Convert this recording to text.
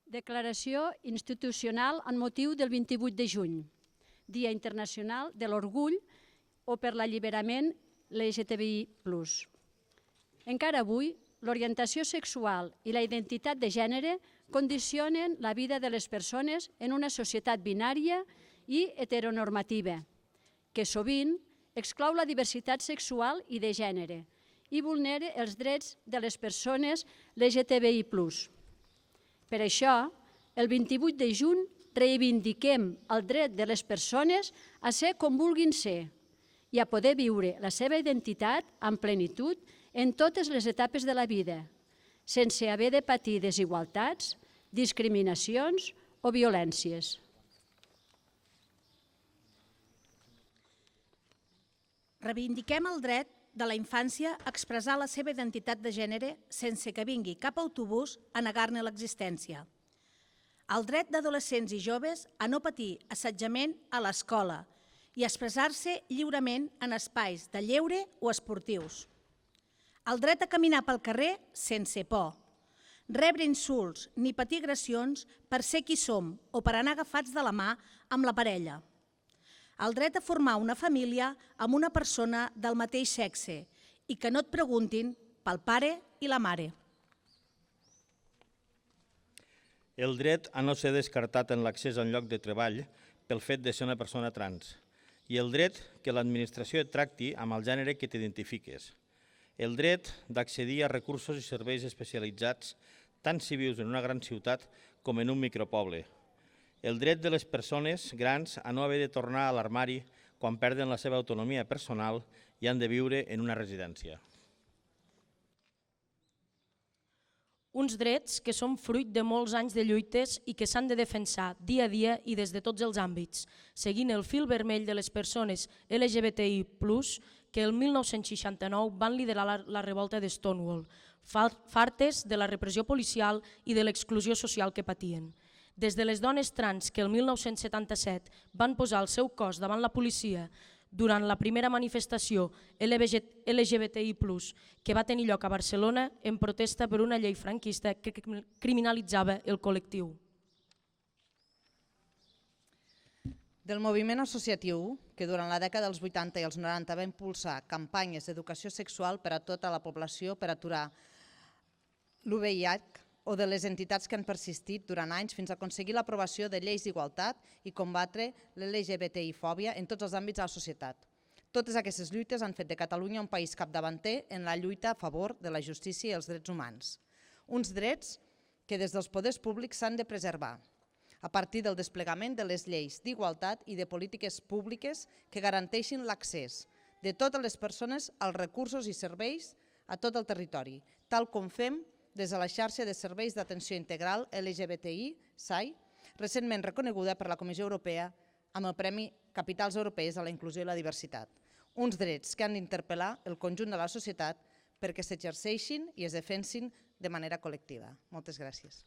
Declaració institucional amb motiu del 28 de juny, Dia Internacional de l'Orgull o per l'Alliberament LGTBI+. Encara avui, l'orientació sexual i la identitat de gènere condicionen la vida de les persones en una societat binària i heteronormativa, que sovint exclou la diversitat sexual i de gènere i vulnera els drets de les persones LGTBI+. Per això, el 28 de juny reivindiquem el dret de les persones a ser com vulguin ser i a poder viure la seva identitat amb plenitud en totes les etapes de la vida, sense haver de patir desigualtats, discriminacions o violències. Reivindiquem el dret de la infància a expressar la seva identitat de gènere sense que vingui cap autobús a negar-ne l'existència. El dret d'adolescents i joves a no patir assetjament a l'escola i a expressar-se lliurement en espais de lleure o esportius. El dret a caminar pel carrer sense por, rebre insults ni patir agressions per ser qui som o per anar agafats de la mà amb la parella. El dret a formar una família amb una persona del mateix sexe i que no et preguntin pel pare i la mare. El dret a no ser descartat en l'accés a un lloc de treball pel fet de ser una persona trans i el dret que l'administració et tracti amb el gènere que t'identifiques. El dret d'accedir a recursos i serveis especialitzats tant si vius en una gran ciutat com en un micropoble. El dret de les persones grans a no haver de tornar a l'armari quan perden la seva autonomia personal i han de viure en una residència. Uns drets que són fruit de molts anys de lluites i que s'han de defensar dia a dia i des de tots els àmbits, seguint el fil vermell de les persones LGBTI+, que el 1969 van liderar la revolta de Stonewall, fartes de la repressió policial i de l'exclusió social que patien. Des de les dones trans que el 1977 van posar el seu cos davant la policia durant la primera manifestació LGBTI+, que va tenir lloc a Barcelona en protesta per una llei franquista que criminalitzava el col·lectiu. Del moviment associatiu, que durant la dècada dels 80 i els 90 va impulsar campanyes d'educació sexual per a tota la població per aturar l'UVIH, o de les entitats que han persistit durant anys fins a aconseguir l'aprovació de lleis d'igualtat i combatre l'LGBTI-fòbia en tots els àmbits de la societat. Totes aquestes lluites han fet de Catalunya un país capdavanter en la lluita a favor de la justícia i els drets humans. Uns drets que des dels poders públics s'han de preservar, a partir del desplegament de les lleis d'igualtat i de polítiques públiques que garanteixin l'accés de totes les persones als recursos i serveis a tot el territori, tal com fem des de la xarxa de serveis d'atenció integral LGBTI, SAI, recentment reconeguda per la Comissió Europea amb el Premi Capitals Europees a la Inclusió i la Diversitat. Uns drets que han d'interpel·lar el conjunt de la societat perquè s'exerceixin i es defensin de manera col·lectiva. Moltes gràcies.